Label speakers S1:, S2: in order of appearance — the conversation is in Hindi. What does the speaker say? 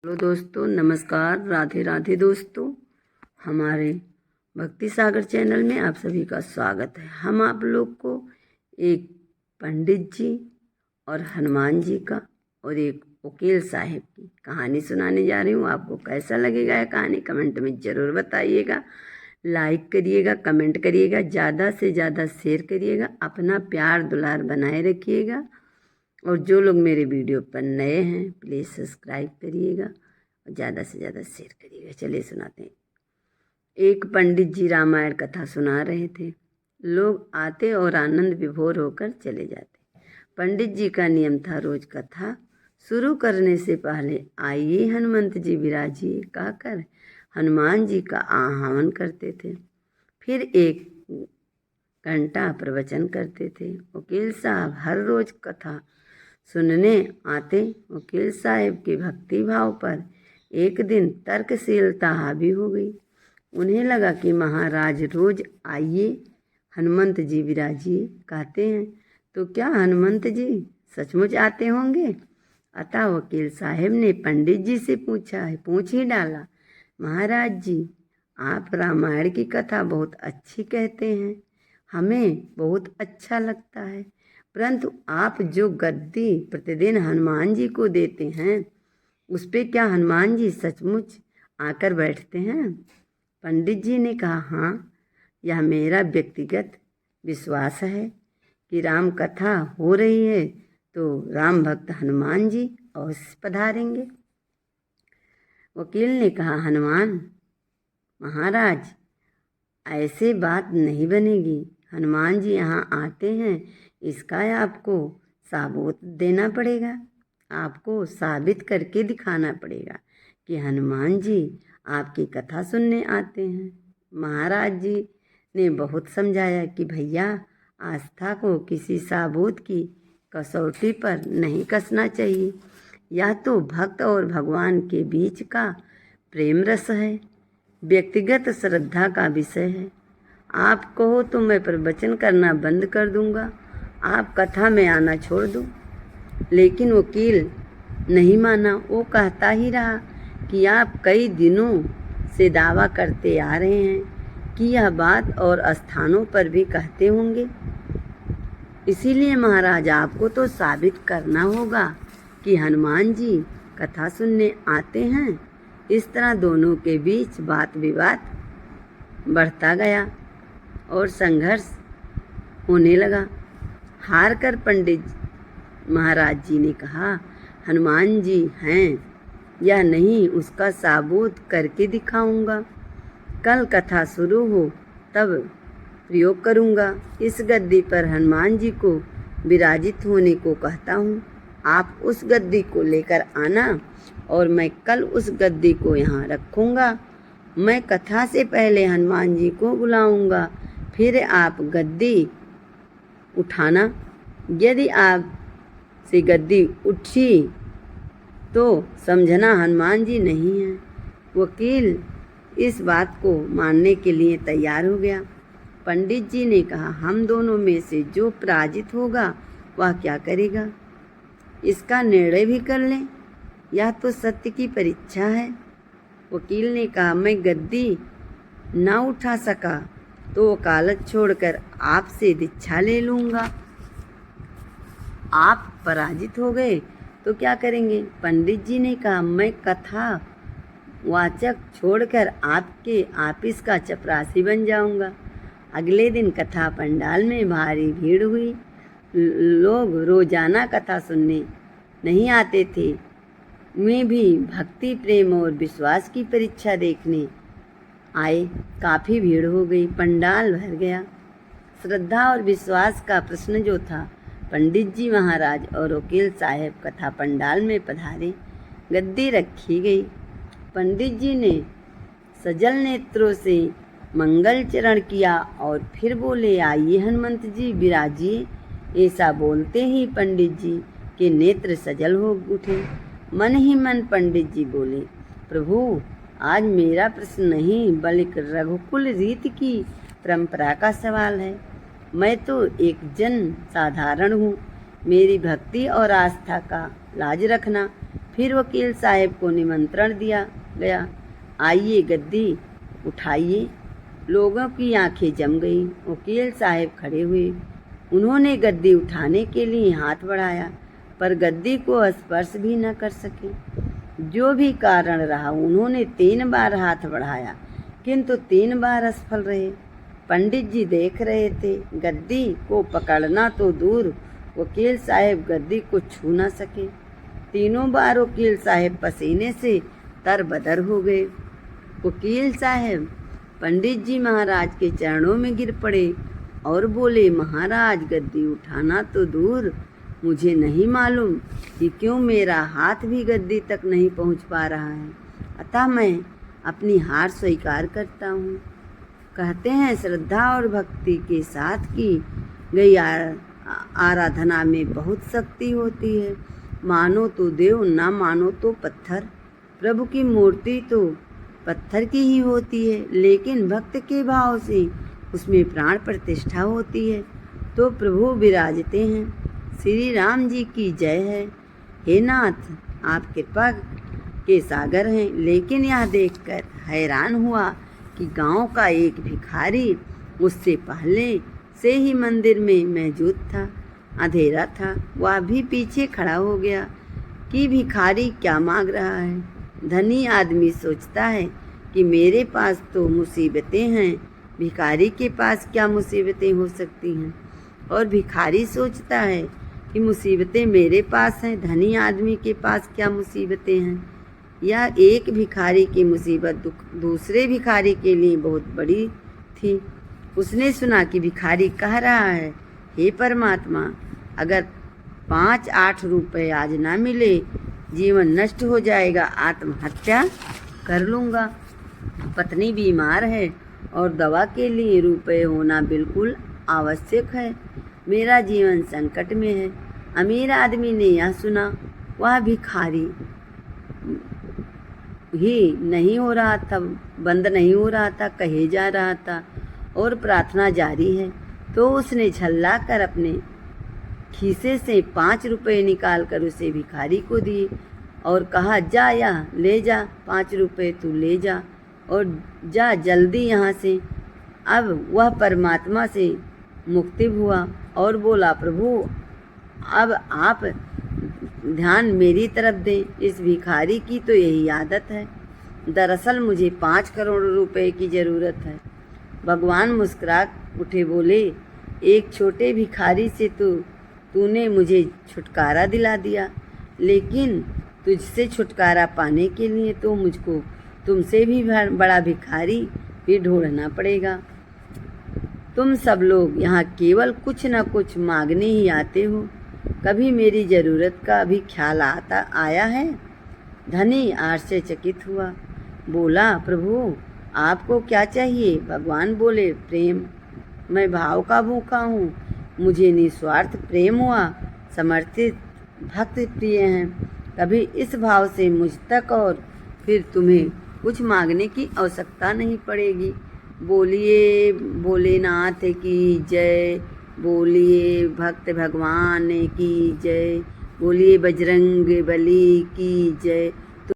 S1: हेलो दोस्तों, नमस्कार, राधे राधे दोस्तों। हमारे भक्ति सागर चैनल में आप सभी का स्वागत है। हम आप लोग को एक पंडित जी और हनुमान जी का और एक वकील साहब की कहानी सुनाने जा रही हूँ। आपको कैसा लगेगा यह कहानी कमेंट में ज़रूर बताइएगा। लाइक करिएगा, कमेंट करिएगा, ज़्यादा से ज़्यादा शेयर करिएगा। अपना प्यार दुलार बनाए रखिएगा। और जो लोग मेरे वीडियो पर नए हैं प्लीज़ सब्सक्राइब करिएगा और ज़्यादा से ज़्यादा शेयर करिएगा। चलिए सुनाते हैं। एक पंडित जी रामायण कथा सुना रहे थे। लोग आते और आनंद विभोर होकर चले जाते। पंडित जी का नियम था, रोज कथा शुरू करने से पहले आइए हनुमंत जी विराजिए कहकर हनुमान जी का आह्वान करते थे। फिर एक घंटा प्रवचन करते थे। वकील साहब हर रोज कथा सुनने आते। वकील साहब के भक्ति भाव पर एक दिन तर्कशीलता हावी हो गई। उन्हें लगा कि महाराज रोज आइए हनुमंत जी विराजिए कहते हैं, तो क्या हनुमंत जी सचमुच आते होंगे? अतः वकील साहब ने पंडित जी से पूछ ही डाला, महाराज जी, आप रामायण की कथा बहुत अच्छी कहते हैं, हमें बहुत अच्छा लगता है, परंतु आप जो गद्दी प्रतिदिन हनुमान जी को देते हैं उस पे क्या हनुमान जी सचमुच आकर बैठते हैं? पंडित जी ने कहा, हाँ, यह मेरा व्यक्तिगत विश्वास है कि राम कथा हो रही है तो राम भक्त हनुमान जी अवश्य पधारेंगे। वकील ने कहा, हनुमान महाराज, ऐसे बात नहीं बनेगी। हनुमान जी यहाँ आते हैं इसका आपको सबूत देना पड़ेगा। आपको साबित करके दिखाना पड़ेगा कि हनुमान जी आपकी कथा सुनने आते हैं। महाराज जी ने बहुत समझाया कि भैया, आस्था को किसी सबूत की कसौटी पर नहीं कसना चाहिए। यह तो भक्त और भगवान के बीच का प्रेम रस है, व्यक्तिगत श्रद्धा का विषय है। आप कहो तो मैं प्रवचन करना बंद कर दूंगा, आप कथा में आना छोड़ दो। लेकिन वकील नहीं माना। वो कहता ही रहा कि आप कई दिनों से दावा करते आ रहे हैं कि यह बात और स्थानों पर भी कहते होंगे, इसीलिए महाराज आपको तो साबित करना होगा कि हनुमान जी कथा सुनने आते हैं। इस तरह दोनों के बीच वाद विवाद बढ़ता गया और संघर्ष होने लगा। हार कर पंडित महाराज जी ने कहा, हनुमान जी हैं या नहीं उसका सबूत करके दिखाऊंगा। कल कथा शुरू हो तब प्रयोग करूंगा। इस गद्दी पर हनुमान जी को विराजित होने को कहता हूँ। आप उस गद्दी को लेकर आना और मैं कल उस गद्दी को यहाँ रखूँगा। मैं कथा से पहले हनुमान जी को बुलाऊँगा, फिर आप गद्दी उठाना। यदि आप से गद्दी उठी तो समझना हनुमान जी नहीं हैं। वकील इस बात को मानने के लिए तैयार हो गया। पंडित जी ने कहा, हम दोनों में से जो पराजित होगा वह क्या करेगा, इसका निर्णय भी कर लें, यह तो सत्य की परीक्षा है। वकील ने कहा, मैं गद्दी ना उठा सका तो वकालत छोड़कर आपसे दीक्षा ले लूँगा। आप पराजित हो गए तो क्या करेंगे? पंडित जी ने कहा, मैं कथा वाचक छोड़कर आपके ऑफिस का चपरासी बन जाऊंगा। अगले दिन कथा पंडाल में भारी भीड़ हुई। लोग रोजाना कथा सुनने नहीं आते थे, मैं भी भक्ति, प्रेम और विश्वास की परीक्षा देखने आए। काफ़ी भीड़ हो गई, पंडाल भर गया। श्रद्धा और विश्वास का प्रश्न जो था, पंडित जी महाराज और वकील साहब कथा पंडाल में पधारे। गद्दी रखी गई। पंडित जी ने सजल नेत्रों से मंगल चरण किया और फिर बोले, आइए हनुमंत जी विराजिए। ऐसा बोलते ही पंडित जी के नेत्र सजल हो उठे। मन ही मन पंडित जी बोले, प्रभु, आज मेरा प्रश्न नहीं बल्कि रघुकुल रीति की परंपरा का सवाल है। मैं तो एक जन साधारण हूँ। मेरी भक्ति और आस्था का लाज रखना। फिर वकील साहब को निमंत्रण दिया गया, आइए गद्दी उठाइए। लोगों की आंखें जम गईं। वकील साहब खड़े हुए। उन्होंने गद्दी उठाने के लिए हाथ बढ़ाया, पर गद्दी को स्पर्श भी न कर सके। जो भी कारण रहा, उन्होंने 3 बार हाथ बढ़ाया, किंतु 3 बार असफल रहे। पंडित जी देख रहे थे। गद्दी को पकड़ना तो दूर, वकील साहब गद्दी को छू न सके। 3 बार वकील साहब पसीने से तरबतर हो गए। वकील साहब पंडित जी महाराज के चरणों में गिर पड़े और बोले, महाराज गद्दी उठाना तो दूर, मुझे नहीं मालूम कि क्यों मेरा हाथ भी गद्दी तक नहीं पहुंच पा रहा है, अतः मैं अपनी हार स्वीकार करता हूँ। कहते हैं श्रद्धा और भक्ति के साथ की गई आराधना में बहुत शक्ति होती है। मानो तो देव, ना मानो तो पत्थर। प्रभु की मूर्ति तो पत्थर की ही होती है, लेकिन भक्त के भाव से उसमें प्राण प्रतिष्ठा होती है तो प्रभु विराजते हैं। श्री राम जी की जय है। हे नाथ, आप कृपा के सागर हैं। लेकिन यह देखकर हैरान हुआ कि गांव का एक भिखारी उससे पहले से ही मंदिर में मौजूद था। अंधेरा था, वह भी पीछे खड़ा हो गया कि भिखारी क्या मांग रहा है। धनी आदमी सोचता है कि मेरे पास तो मुसीबतें हैं, भिखारी के पास क्या मुसीबतें हो सकती हैं। और भिखारी सोचता है कि मुसीबतें मेरे पास हैं, धनी आदमी के पास क्या मुसीबतें हैं। यह एक भिखारी की मुसीबत दूसरे भिखारी के लिए बहुत बड़ी थी। उसने सुना कि भिखारी कह रहा है, हे परमात्मा, अगर 5-8 रुपए आज ना मिले, जीवन नष्ट हो जाएगा, आत्महत्या कर लूँगा। पत्नी बीमार है और दवा के लिए रुपए होना बिल्कुल आवश्यक है। मेरा जीवन संकट में है। अमीर आदमी ने यह सुना। वह भिखारी ही नहीं हो रहा था, बंद नहीं हो रहा था, कहे जा रहा था और प्रार्थना जारी है। तो उसने झल्ला कर अपने खीसे से 5 रुपए निकाल कर उसे भिखारी को दिए और कहा, जा या ले जा, 5 रुपए तू ले जा और जा जल्दी यहाँ से। अब वह परमात्मा से मुक्ति हुआ और बोला, प्रभु अब आप ध्यान मेरी तरफ दें। इस भिखारी की तो यही आदत है। दरअसल मुझे 5 करोड़ रुपए की ज़रूरत है। भगवान मुस्कुरा उठे, बोले, एक छोटे भिखारी से तूने मुझे छुटकारा दिला दिया, लेकिन तुझसे छुटकारा पाने के लिए तो मुझको तुमसे भी बड़ा भिखारी भी ढूंढना पड़ेगा। तुम सब लोग यहाँ केवल कुछ न कुछ मांगने ही आते हो, कभी मेरी ज़रूरत का भी ख्याल आया है? धनी आश्चर्यचकित हुआ, बोला, प्रभु आपको क्या चाहिए? भगवान बोले, प्रेम। मैं भाव का भूखा हूँ, मुझे निस्वार्थ प्रेम हुआ। समर्पित भक्त प्रिय हैं, कभी इस भाव से मुझ तक और फिर तुम्हें कुछ मांगने की आवश्यकता नहीं पड़ेगी। बोलिए भोलेनाथ की जय, बोलिए भक्त भगवान की जय, बोलिए बजरंग बली की जय।